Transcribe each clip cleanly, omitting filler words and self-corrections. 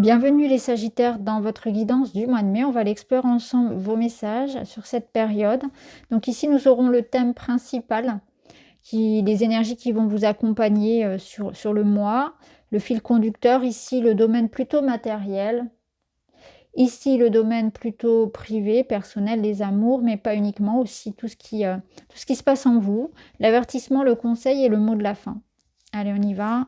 Bienvenue les Sagittaires dans votre guidance du mois de mai. On va aller explorer ensemble vos messages sur cette période. Donc ici, nous aurons le thème principal, les énergies qui vont vous accompagner sur le mois. Le fil conducteur, ici, le domaine plutôt matériel. Ici, le domaine plutôt privé, personnel, les amours, mais pas uniquement, aussi tout ce qui se passe en vous. L'avertissement, le conseil et le mot de la fin. Allez, on y va.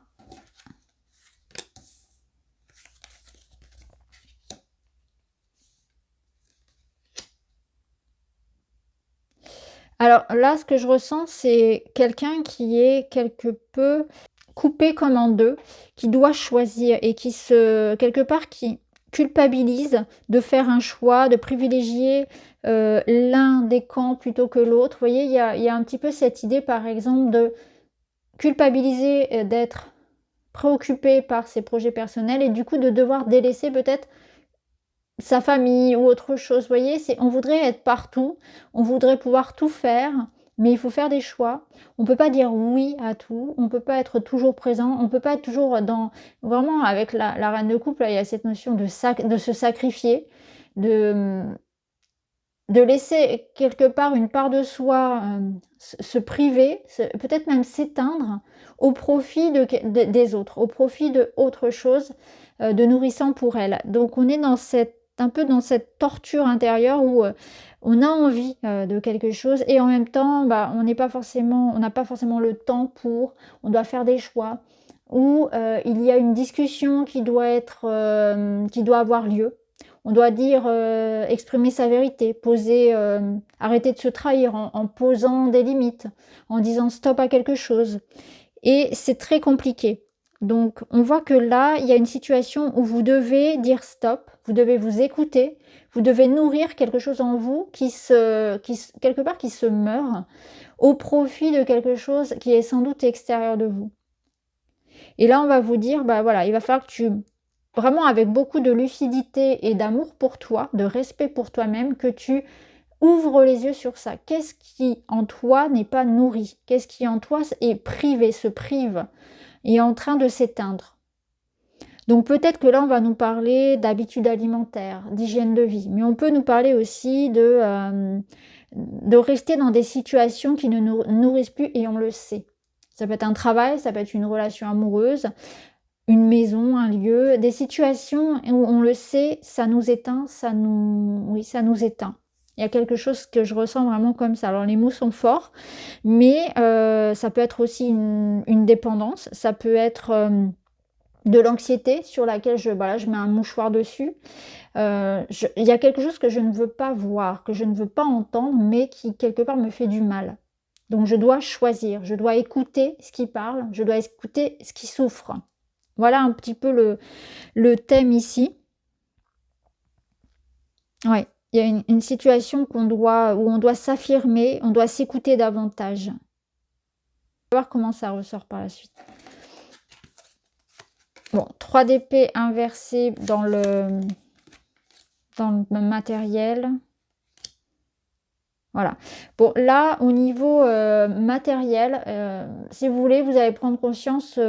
Alors là, ce que je ressens, c'est quelqu'un qui est quelque peu coupé comme en deux, qui doit choisir et quelque part, qui culpabilise de faire un choix, de privilégier l'un des camps plutôt que l'autre. Vous voyez, il y a un petit peu cette idée, par exemple, de culpabiliser, d'être préoccupé par ses projets personnels et du coup de devoir délaisser peut-être sa famille ou autre chose. Vous voyez, on voudrait être partout, on voudrait pouvoir tout faire, mais il faut faire des choix. On peut pas dire oui à tout, on peut pas être toujours présent, on peut pas être toujours dans vraiment avec la reine de couple, là, il y a cette notion de se sacrifier, de laisser quelque part une part de soi, se priver, peut-être même s'éteindre au profit des autres, au profit de autre chose, de nourrissant pour elle. Donc on est un peu dans cette torture intérieure où on a envie de quelque chose et en même temps, bah, on n'a pas forcément le temps on doit faire des choix, ou il y a une discussion qui doit avoir lieu. On doit dire, exprimer sa vérité, arrêter de se trahir en posant des limites, en disant stop à quelque chose. Et c'est très compliqué. Donc on voit que là, il y a une situation où vous devez dire stop, vous devez vous écouter, vous devez nourrir quelque chose en vous quelque part qui se meurt au profit de quelque chose qui est sans doute extérieur de vous. Et là, on va vous dire, bah voilà, il va falloir que tu vraiment avec beaucoup de lucidité et d'amour pour toi, de respect pour toi-même, que tu ouvres les yeux sur ça. Qu'est-ce qui en toi n'est pas nourri? Qu'est-ce qui en toi est privé, se prive, est en train de s'éteindre? Donc peut-être que là, on va nous parler d'habitudes alimentaires, d'hygiène de vie, mais on peut nous parler aussi de rester dans des situations qui ne nous nourrissent plus et on le sait. Ça peut être un travail, ça peut être une relation amoureuse, une maison, un lieu, des situations où on le sait, ça nous éteint, ça nous éteint. Il y a quelque chose que je ressens vraiment comme ça. Alors les mots sont forts, mais ça peut être aussi une dépendance, ça peut être de l'anxiété sur laquelle je mets un mouchoir dessus. Il y a quelque chose que je ne veux pas voir, que je ne veux pas entendre, mais qui quelque part me fait du mal. Donc je dois choisir, je dois écouter ce qui parle, je dois écouter ce qui souffre. Voilà un petit peu le thème ici. Ouais, il y a une situation où on doit s'affirmer, on doit s'écouter davantage. On va voir comment ça ressort par la suite. Bon, 3 d'épée inversé dans le matériel. Voilà. Bon, là, au niveau matériel, si vous voulez, vous allez prendre conscience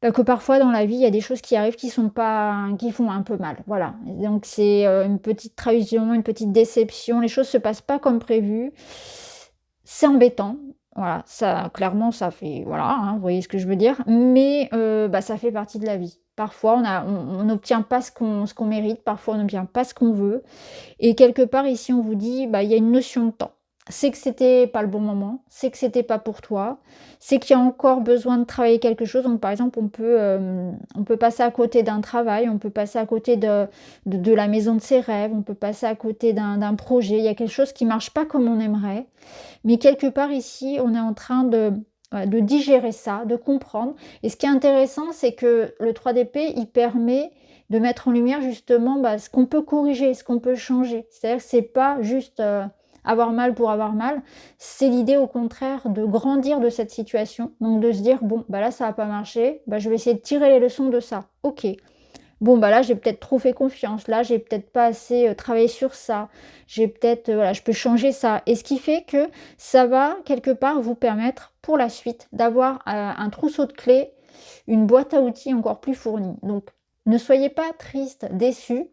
que parfois dans la vie, il y a des choses qui arrivent qui font un peu mal. Voilà. Et donc c'est une petite trahison, une petite déception. Les choses se passent pas comme prévu. C'est embêtant. Voilà, ça, clairement, ça fait, voilà, hein, vous voyez ce que je veux dire. Mais ça fait partie de la vie. Parfois, on n'obtient pas ce qu'on mérite. Parfois, on n'obtient pas ce qu'on veut. Et quelque part, ici, on vous dit, il y a une notion de temps. C'est que c'était pas le bon moment, c'est que c'était pas pour toi, c'est qu'il y a encore besoin de travailler quelque chose. Donc par exemple, on peut passer à côté d'un travail, on peut passer à côté de la maison de ses rêves, on peut passer à côté d'un projet. Il y a quelque chose qui marche pas comme on aimerait, mais quelque part ici, on est en train de digérer ça, de comprendre. Et ce qui est intéressant, c'est que le 3 d'épée, il permet de mettre en lumière justement ce qu'on peut corriger, ce qu'on peut changer. C'est-à-dire que c'est pas juste avoir mal pour avoir mal, c'est l'idée au contraire de grandir de cette situation, donc de se dire bon là ça n'a pas marché, je vais essayer de tirer les leçons de ça, ok. Bon là j'ai peut-être trop fait confiance, là j'ai peut-être pas assez travaillé sur ça, j'ai peut-être, je peux changer ça. Et ce qui fait que ça va quelque part vous permettre pour la suite d'avoir un trousseau de clés, une boîte à outils encore plus fournie. Donc Ne soyez pas triste, déçu.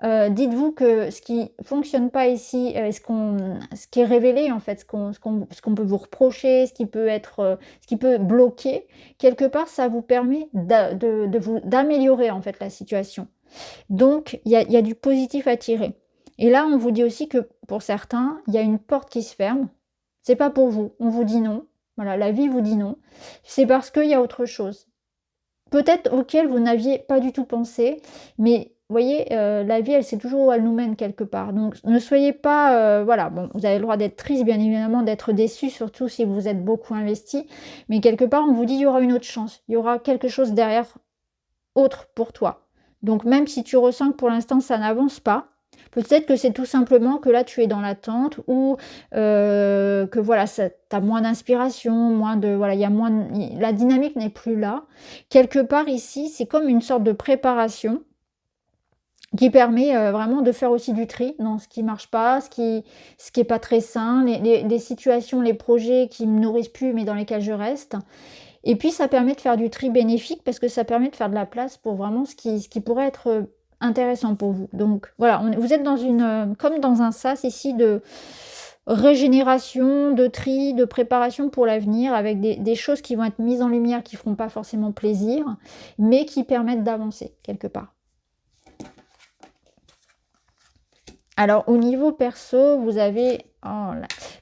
Dites-vous que ce qui fonctionne pas ici, ce qui est révélé en fait, ce qu'on peut vous reprocher, ce qui peut bloquer, quelque part ça vous permet d'améliorer en fait la situation. Donc il y a du positif à tirer. Et là, on vous dit aussi que pour certains, il y a une porte qui se ferme. C'est pas pour vous, on vous dit non. Voilà, la vie vous dit non. C'est parce qu'il y a autre chose. Peut-être auquel vous n'aviez pas du tout pensé, mais vous voyez, la vie, elle sait toujours où elle nous mène quelque part. Donc ne soyez pas, voilà, bon, vous avez le droit d'être triste, bien évidemment, d'être déçu, surtout si vous êtes beaucoup investi, mais quelque part, on vous dit: «Il y aura une autre chance, il y aura quelque chose derrière, autre pour toi». Donc même si tu ressens que pour l'instant ça n'avance pas, peut-être que c'est tout simplement que là tu es dans l'attente ou que voilà, tu as moins d'inspiration, moins de voilà, il y a moins la dynamique n'est plus là. Quelque part ici, c'est comme une sorte de préparation qui permet, vraiment de faire aussi du tri dans ce qui marche pas, ce qui est pas très sain, les situations, les projets qui me nourrissent plus mais dans lesquels je reste. Et puis ça permet de faire du tri bénéfique parce que ça permet de faire de la place pour vraiment ce qui pourrait être, intéressant pour vous. Donc voilà, vous êtes dans comme dans un sas ici de régénération, de tri, de préparation pour l'avenir avec des choses qui vont être mises en lumière, qui feront pas forcément plaisir, mais qui permettent d'avancer quelque part. Alors au niveau perso, vous avez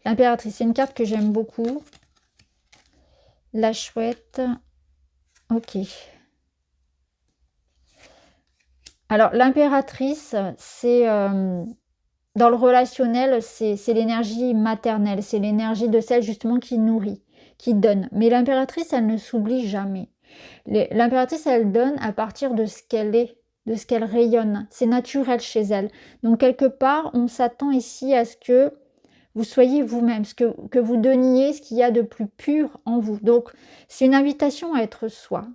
l'impératrice, c'est une carte que j'aime beaucoup. La chouette. OK. Alors l'impératrice, c'est, dans le relationnel, c'est l'énergie maternelle, c'est l'énergie de celle justement qui nourrit, qui donne. Mais l'impératrice, elle ne s'oublie jamais. L'impératrice, elle donne à partir de ce qu'elle est, de ce qu'elle rayonne. C'est naturel chez elle. Donc quelque part, on s'attend ici à ce que vous soyez vous-même, que vous donniez ce qu'il y a de plus pur en vous. Donc c'est une invitation à être soi,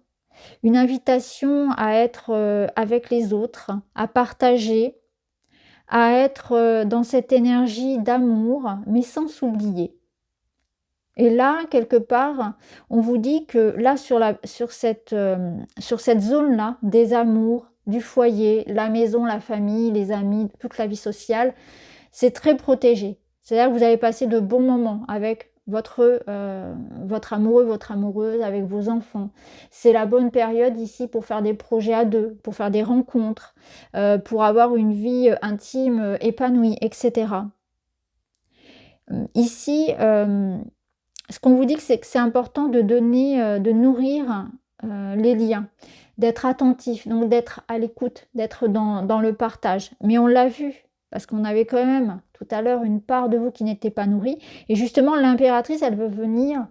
une invitation à être avec les autres, à partager, à être dans cette énergie d'amour, mais sans s'oublier. Et là, quelque part, on vous dit que là, sur cette zone-là, des amours, du foyer, la maison, la famille, les amis, toute la vie sociale, c'est très protégé. C'est-à-dire que vous avez passé de bons moments avec votre amoureux, votre amoureuse, avec vos enfants. C'est la bonne période ici pour faire des projets à deux, pour faire des rencontres, pour avoir une vie intime épanouie, etc. Ici, ce qu'on vous dit, c'est que c'est important de donner, de nourrir les liens, d'être attentif, donc d'être à l'écoute, d'être dans le partage. Mais on l'a vu, parce qu'on avait quand même tout à l'heure une part de vous qui n'était pas nourrie. Et justement, l'impératrice, elle veut venir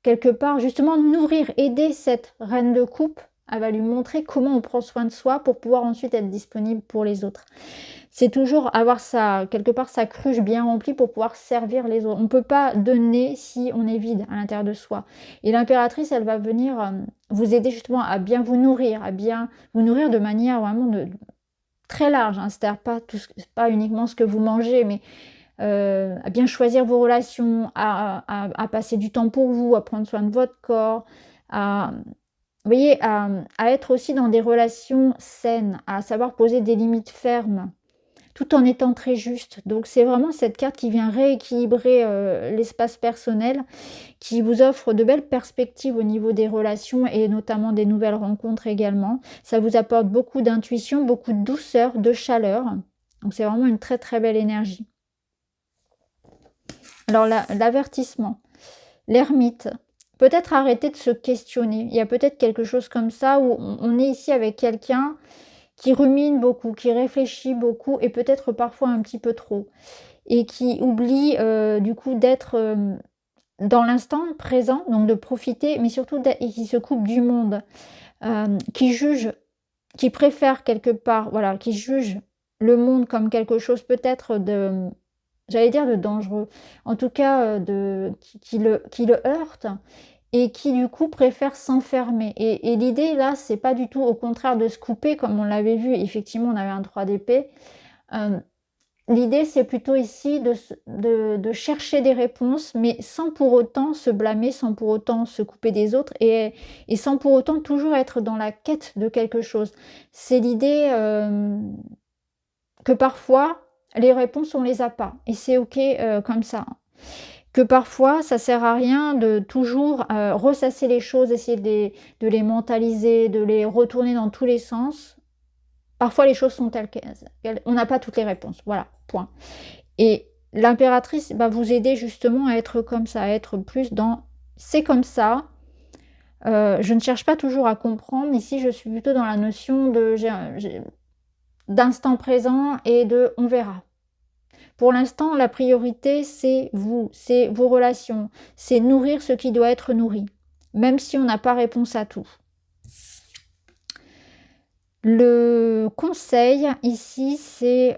quelque part justement nourrir, aider cette reine de coupe. Elle va lui montrer comment on prend soin de soi pour pouvoir ensuite être disponible pour les autres. C'est toujours avoir quelque part sa cruche bien remplie pour pouvoir servir les autres. On ne peut pas donner si on est vide à l'intérieur de soi. Et l'impératrice, elle va venir vous aider justement à bien vous nourrir, de manière vraiment très large. Hein. C'est-à-dire pas uniquement ce que vous mangez, mais à bien choisir vos relations, à passer du temps pour vous, à prendre soin de votre corps, vous voyez, à être aussi dans des relations saines, à savoir poser des limites fermes, tout en étant très juste. Donc c'est vraiment cette carte qui vient rééquilibrer l'espace personnel, qui vous offre de belles perspectives au niveau des relations et notamment des nouvelles rencontres également. Ça vous apporte beaucoup d'intuition, beaucoup de douceur, de chaleur. Donc c'est vraiment une très très belle énergie. Alors l'avertissement, l'ermite. Peut-être arrêter de se questionner. Il y a peut-être quelque chose comme ça où on est ici avec quelqu'un qui rumine beaucoup, qui réfléchit beaucoup et peut-être parfois un petit peu trop. Et qui oublie du coup d'être dans l'instant présent, donc de profiter, mais surtout et qui se coupe du monde, qui juge, qui préfère quelque part, voilà, qui juge le monde comme quelque chose peut-être de, j'allais dire de dangereux, en tout cas qui le heurte et qui du coup préfère s'enfermer. Et l'idée là, c'est pas du tout au contraire de se couper comme on l'avait vu, effectivement on avait un 3 d'épée. L'idée, c'est plutôt ici de chercher des réponses, mais sans pour autant se blâmer, sans pour autant se couper des autres et sans pour autant toujours être dans la quête de quelque chose. C'est l'idée, que parfois, les réponses, on les a pas et c'est OK, comme ça. Que parfois, ça sert à rien de toujours, ressasser les choses, essayer de les mentaliser, de les retourner dans tous les sens. Parfois, les choses sont telles quelles. On n'a pas toutes les réponses. Voilà, point. Et l'impératrice va vous aider justement à être comme ça, à être plus dans c'est comme ça. Je ne cherche pas toujours à comprendre. Ici, je suis plutôt dans la notion d'instant présent et de on verra. Pour l'instant, la priorité, c'est vous, c'est vos relations, c'est nourrir ce qui doit être nourri, même si on n'a pas réponse à tout. Le conseil ici, c'est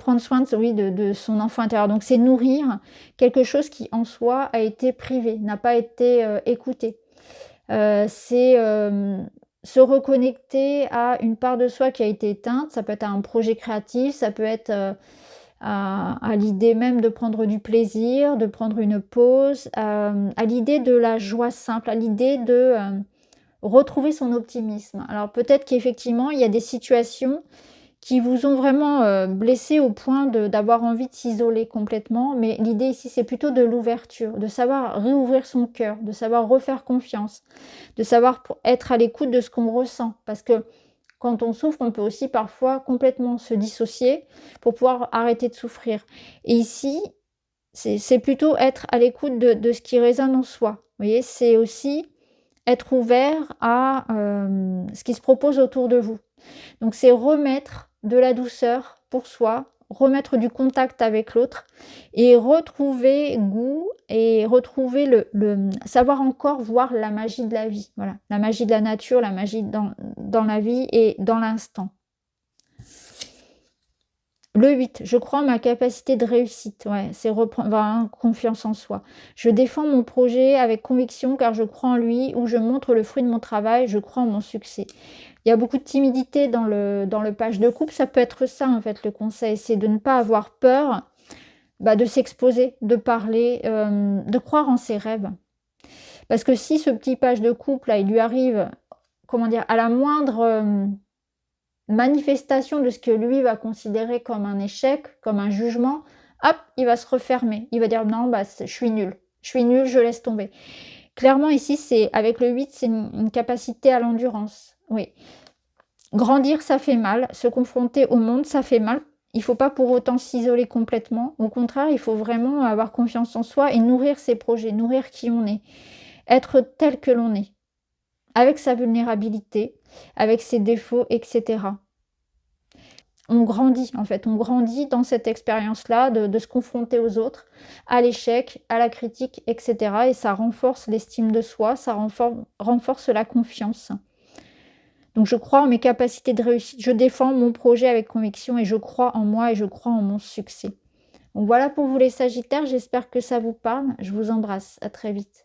prendre soin de son enfant intérieur. Donc c'est nourrir quelque chose qui en soi a été privé, n'a pas été écouté. C'est se reconnecter à une part de soi qui a été éteinte. Ça peut être à un projet créatif, ça peut être à l'idée même de prendre du plaisir, de prendre une pause, à l'idée de la joie simple, à l'idée de retrouver son optimisme. Alors peut-être qu'effectivement, il y a des situations qui vous ont vraiment blessé au point d'avoir envie de s'isoler complètement. Mais l'idée ici, c'est plutôt de l'ouverture, de savoir réouvrir son cœur, de savoir refaire confiance, de savoir être à l'écoute de ce qu'on ressent. Parce que quand on souffre, on peut aussi parfois complètement se dissocier pour pouvoir arrêter de souffrir. Et ici, c'est plutôt être à l'écoute de ce qui résonne en soi. Vous voyez, c'est aussi être ouvert à ce qui se propose autour de vous. Donc c'est remettre de la douceur pour soi, remettre du contact avec l'autre et retrouver goût et retrouver savoir encore voir la magie de la vie. Voilà, la magie de la nature, la magie dans la vie et dans l'instant. Le 8, je crois en ma capacité de réussite. Ouais, c'est reprendre confiance en soi. Je défends mon projet avec conviction car je crois en lui, ou je montre le fruit de mon travail, je crois en mon succès. Il y a beaucoup de timidité dans le page de couple. Ça peut être ça, en fait, le conseil. C'est de ne pas avoir peur de s'exposer, de parler, de croire en ses rêves. Parce que si ce petit page de couple, là, il lui arrive, comment dire, à la moindre manifestation de ce que lui va considérer comme un échec, comme un jugement, hop, il va se refermer. Il va dire non, je suis nul. Je suis nul, je laisse tomber. Clairement, ici, avec le 8, c'est une capacité à l'endurance. Oui. Grandir, ça fait mal. Se confronter au monde, ça fait mal. Il ne faut pas pour autant s'isoler complètement. Au contraire, il faut vraiment avoir confiance en soi et nourrir ses projets, nourrir qui on est. Être tel que l'on est. Avec sa vulnérabilité, avec ses défauts, etc. On grandit, en fait. On grandit dans cette expérience-là de se confronter aux autres, à l'échec, à la critique, etc. Et ça renforce l'estime de soi, ça renforce la confiance. Donc je crois en mes capacités de réussite, je défends mon projet avec conviction et je crois en moi et je crois en mon succès. Donc voilà pour vous les Sagittaires, j'espère que ça vous parle. Je vous embrasse, à très vite.